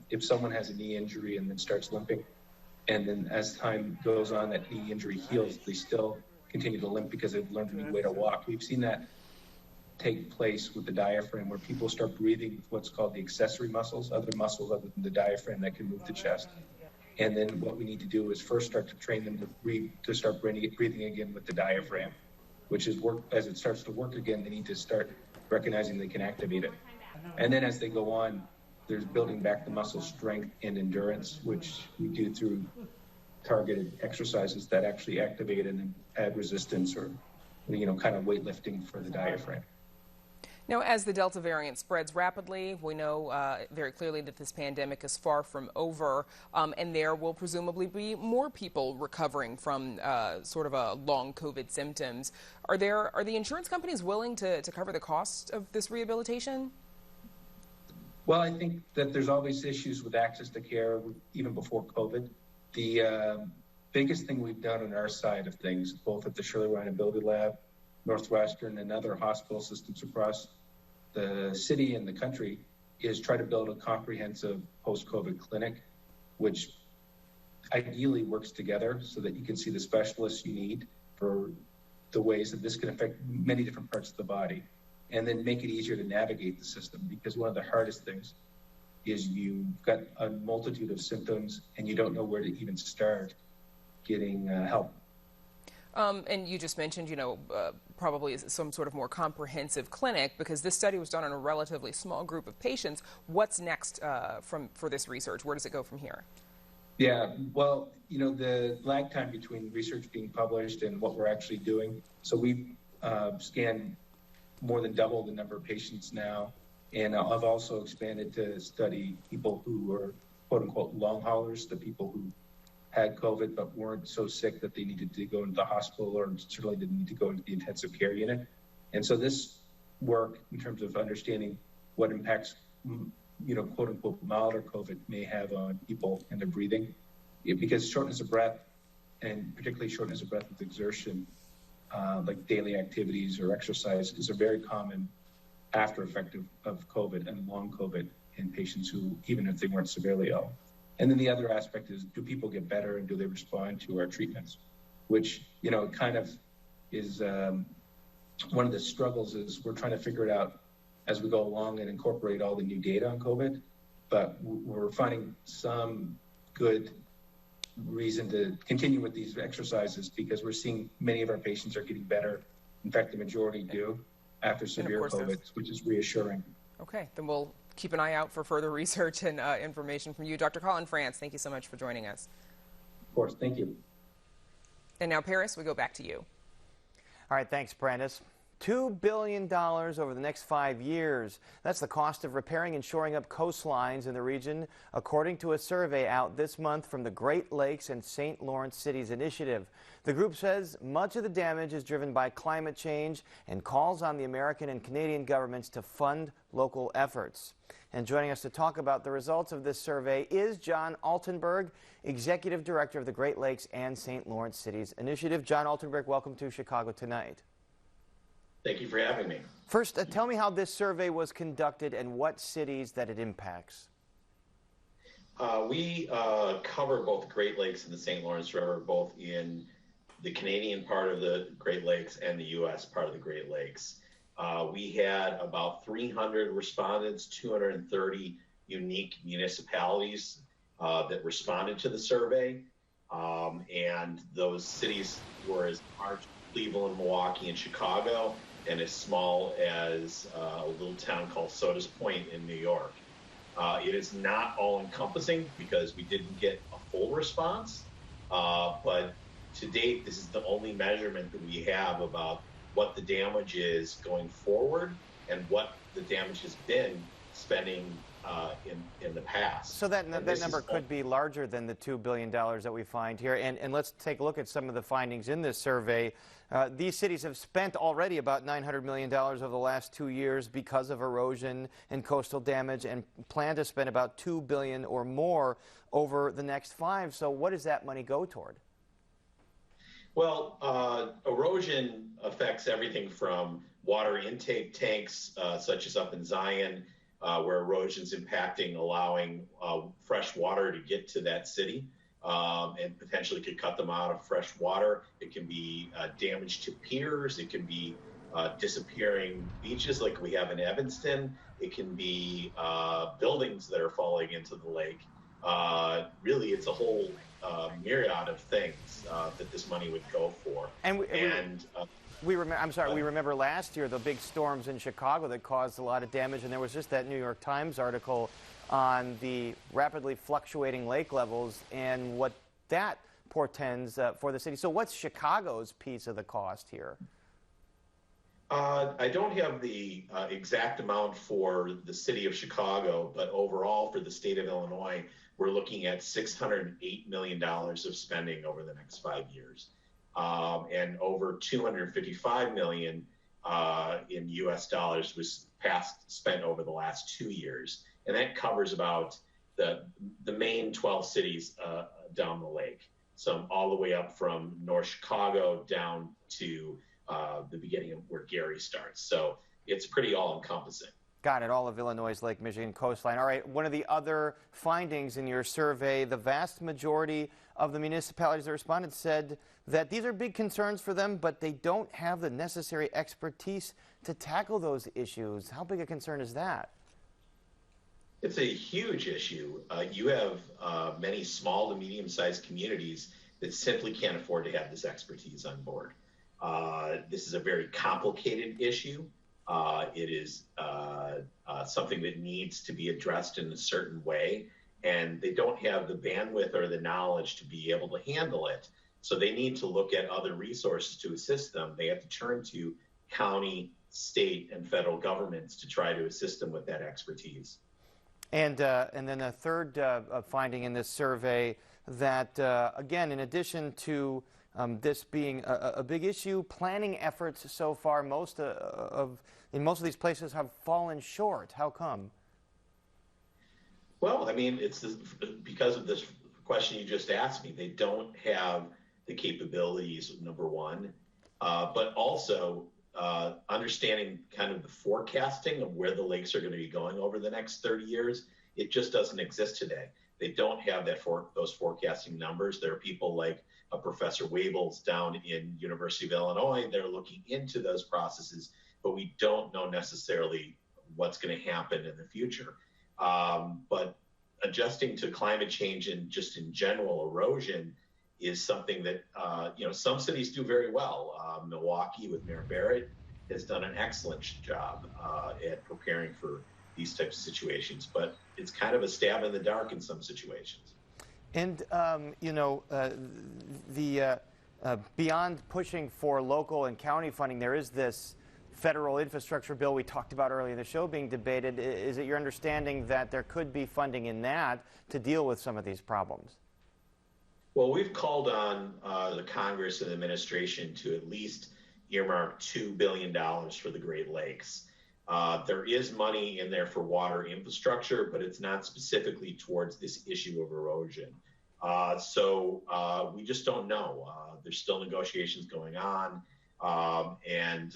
if someone has a knee injury and then starts limping, and then as time goes on, that knee injury heals, they still continue to limp because they've learned a new way to walk. We've seen that take place with the diaphragm, where people start breathing with what's called the accessory muscles, other muscles other than the diaphragm that can move the chest. And then what we need to do is first start to train them to start breathing again with the diaphragm, which is as it starts to work again, they need to start recognizing they can activate it. And then as they go on, there's building back the muscle strength and endurance, which we do through targeted exercises that actually activate and add resistance, or kind of weightlifting for the diaphragm. Now, as the Delta variant spreads rapidly, we know very clearly that this pandemic is far from over, and there will presumably be more people recovering from sort of a long COVID symptoms. Are the insurance companies willing to cover the cost of this rehabilitation? Well, I think that there's always issues with access to care, even before COVID. The biggest thing we've done on our side of things, both at the Shirley Ryan Ability Lab, Northwestern, and other hospital systems across the city and the country, is try to build a comprehensive post-COVID clinic, which ideally works together so that you can see the specialists you need for the ways that this can affect many different parts of the body. and then make it easier to navigate the system, because one of the hardest things is you've got a multitude of symptoms and you don't know where to even start getting help. And you just mentioned, probably some sort of more comprehensive clinic, because this study was done on a relatively small group of patients. What's next for this research? Where does it go from here? Yeah, well, the lag time between research being published and what we're actually doing. So we've scanned more than double the number of patients now. And I've also expanded to study people who were, quote unquote, long haulers, the people who had COVID but weren't so sick that they needed to go into the hospital, or certainly didn't need to go into the intensive care unit. And so this work, in terms of understanding what impacts, quote unquote, milder COVID may have on people and their breathing, because shortness of breath, and particularly shortness of breath with exertion, like daily activities or exercise, is a very common after effect of COVID and long COVID in patients who, even if they weren't severely ill. And then the other aspect is, do people get better and do they respond to our treatments? Which, kind of is one of the struggles, is we're trying to figure it out as we go along and incorporate all the new data on COVID. But we're finding some good reason to continue with these exercises, because we're seeing many of our patients are getting better. In fact, the majority do after severe COVID, which is reassuring. Okay, then we'll keep an eye out for further research and information from you. Dr. Colin Frantz, thank you so much for joining us. Of course, thank you. And now, Paris, we go back to you. All right, thanks, Brandis. $2 billion over the next 5 years. That's the cost of repairing and shoring up coastlines in the region, according to a survey out this month from the Great Lakes and St. Lawrence Cities Initiative. The group says much of the damage is driven by climate change and calls on the American and Canadian governments to fund local efforts. And joining us to talk about the results of this survey is John Altenberg, Executive Director of the Great Lakes and St. Lawrence Cities Initiative. John Altenberg, welcome to Chicago Tonight. Thank you for having me. First, tell me how this survey was conducted and what cities that it impacts. We cover both the Great Lakes and the St. Lawrence River, both in the Canadian part of the Great Lakes and the U.S. part of the Great Lakes. We had about 300 respondents, 230 unique municipalities that responded to the survey. And those cities were as large as Cleveland, Milwaukee, and Chicago, and as small as a little town called Sodas Point in New York. It is not all-encompassing because we didn't get a full response, but to date, this is the only measurement that we have about what the damage is going forward and what the damage has been spending in the past. So that number could be larger than the $2 billion that we find here. And let's take a look at some of the findings in this survey. These cities have spent already about $900 million over the last 2 years because of erosion and coastal damage, and plan to spend about $2 billion or more over the next 5. So what does that money go toward? Well, erosion affects everything from water intake tanks, such as up in Zion, where erosion's impacting, allowing fresh water to get to that city, and potentially could cut them out of fresh water. It can be damage to piers. It can be disappearing beaches like we have in Evanston. It can be buildings that are falling into the lake. Really, it's a whole myriad of things that this money would go for. We remember last year the big storms in Chicago that caused a lot of damage, and there was just that New York Times article on the rapidly fluctuating lake levels and what that portends for the city. So what's Chicago's piece of the cost here? I don't have the exact amount for the city of Chicago, but overall for the state of Illinois, we're looking at $608 million of spending over the next 5 years. And over $255 million in U.S. dollars was spent over the last 2 years. And that covers about the main 12 cities down the lake. So all the way up from North Chicago down to the beginning of where Gary starts. So it's pretty all-encompassing. Got it, all of Illinois' Lake Michigan coastline. All right, one of the other findings in your survey, the vast majority of the municipalities that responded said that these are big concerns for them, but they don't have the necessary expertise to tackle those issues. How big a concern is that? It's a huge issue. You have many small to medium-sized communities that simply can't afford to have this expertise on board. This is a very complicated issue. It is something that needs to be addressed in a certain way, and they don't have the bandwidth or the knowledge to be able to handle it. So they need to look at other resources to assist them. They have to turn to county, state, and federal governments to try to assist them with that expertise. And then a third finding in this survey that, again, in addition to this being a big issue, planning efforts so far in most of these places have fallen short. How come? Well, I mean, it's because of this question you just asked me. They don't have the capabilities, number one, but also understanding kind of the forecasting of where the lakes are going to be going over the next 30 years. It just doesn't exist today. They don't have those forecasting numbers. There are people like Professor Wabels down in University of Illinois. They're looking into those processes, but we don't know necessarily what's going to happen in the future. But adjusting to climate change and just in general erosion is something that some cities do very well. Milwaukee with Mayor Barrett has done an excellent job at preparing for these types of situations, but it's kind of a stab in the dark in some situations. And beyond pushing for local and county funding, there is this federal infrastructure bill we talked about earlier in the show being debated. Is it your understanding that there could be funding in that to deal with some of these problems? Well, we've called on the Congress and the administration to at least earmark $2 billion for the Great Lakes. There is money in there for water infrastructure, but it's not specifically towards this issue of erosion. So we just don't know. There's still negotiations going on, and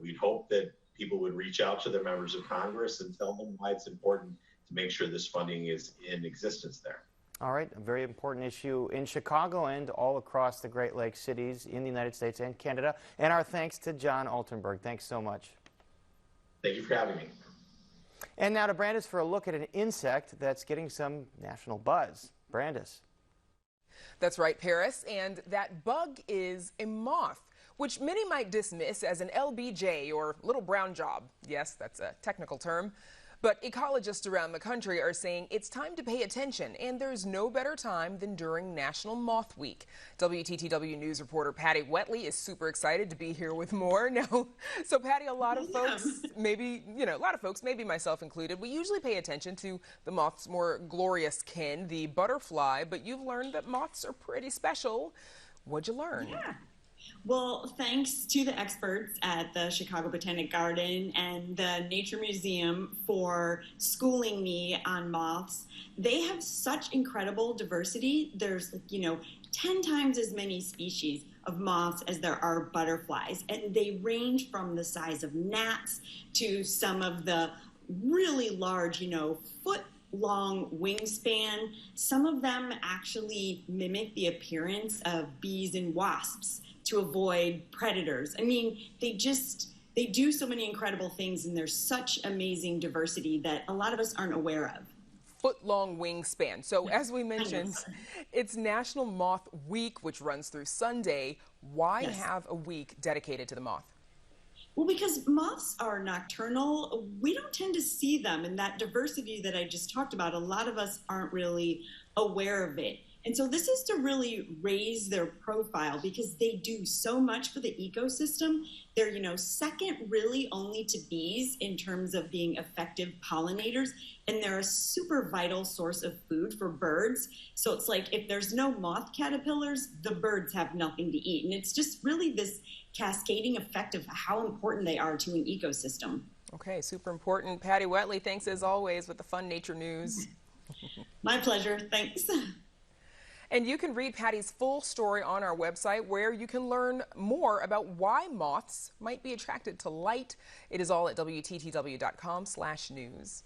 we'd hope that people would reach out to their members of Congress and tell them why it's important to make sure this funding is in existence there. All right, a very important issue in Chicago and all across the Great Lakes cities in the United States and Canada. And our thanks to John Altenberg. Thanks so much. Thank you for having me. And now to Brandis for a look at an insect that's getting some national buzz. Brandis. That's right, Paris. And that bug is a moth, which many might dismiss as an LBJ or little brown job. Yes, that's a technical term. But ecologists around the country are saying it's time to pay attention, and there's no better time than during National Moth Week. WTTW News reporter Patty Wetley is super excited to be here with more. Now, so Patty, a lot of folks, maybe myself included, we usually pay attention to the moth's more glorious kin, the butterfly, but you've learned that moths are pretty special. What'd you learn? Yeah. Well, thanks to the experts at the Chicago Botanic Garden and the Nature Museum for schooling me on moths. They have such incredible diversity. There's, 10 times as many species of moths as there are butterflies, and they range from the size of gnats to some of the really large, foot-long wingspan. Some of them actually mimic the appearance of bees and wasps to avoid predators. I mean, they do so many incredible things, and there's such amazing diversity that a lot of us aren't aware of. Foot-long wingspan. So as we mentioned, it's National Moth Week, which runs through Sunday. Why have a week dedicated to the moth? Well, because moths are nocturnal, we don't tend to see them, and that diversity that I just talked about, a lot of us aren't really aware of it. And so this is to really raise their profile because they do so much for the ecosystem. They're, second really only to bees in terms of being effective pollinators. And they're a super vital source of food for birds. So it's like if there's no moth caterpillars, the birds have nothing to eat. And it's just really this cascading effect of how important they are to an ecosystem. Okay, super important. Patty Wetley, thanks as always with the fun nature news. My pleasure. Thanks. And you can read Patty's full story on our website, where you can learn more about why moths might be attracted to light. It is all at WTTW.com/news.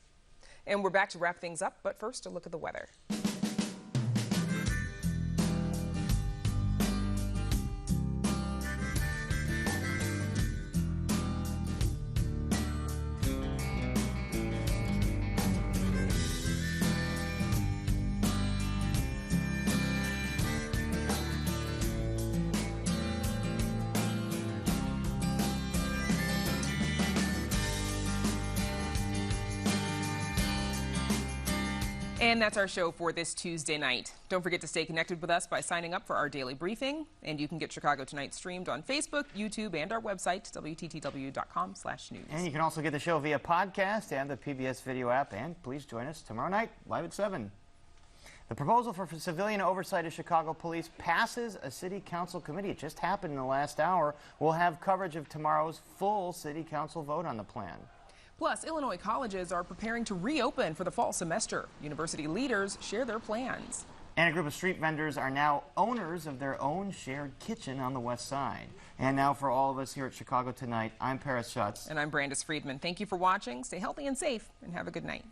And we're back to wrap things up, but first a look at the weather. And that's our show for this Tuesday night. Don't forget to stay connected with us by signing up for our daily briefing. And you can get Chicago Tonight streamed on Facebook, YouTube, and our website, WTTW.com/news. And you can also get the show via podcast and the PBS video app. And please join us tomorrow night, live at 7. The proposal for civilian oversight of Chicago police passes a city council committee. It just happened in the last hour. We'll have coverage of tomorrow's full city council vote on the plan. Plus, Illinois colleges are preparing to reopen for the fall semester. University leaders share their plans. And a group of street vendors are now owners of their own shared kitchen on the west side. And now for all of us here at Chicago Tonight, I'm Paris Schutz. And I'm Brandis Friedman. Thank you for watching. Stay healthy and safe, and have a good night.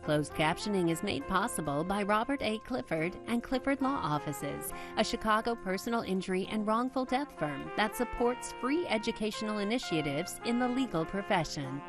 Closed captioning is made possible by Robert A. Clifford and Clifford Law Offices, a Chicago personal injury and wrongful death firm that supports free educational initiatives in the legal profession.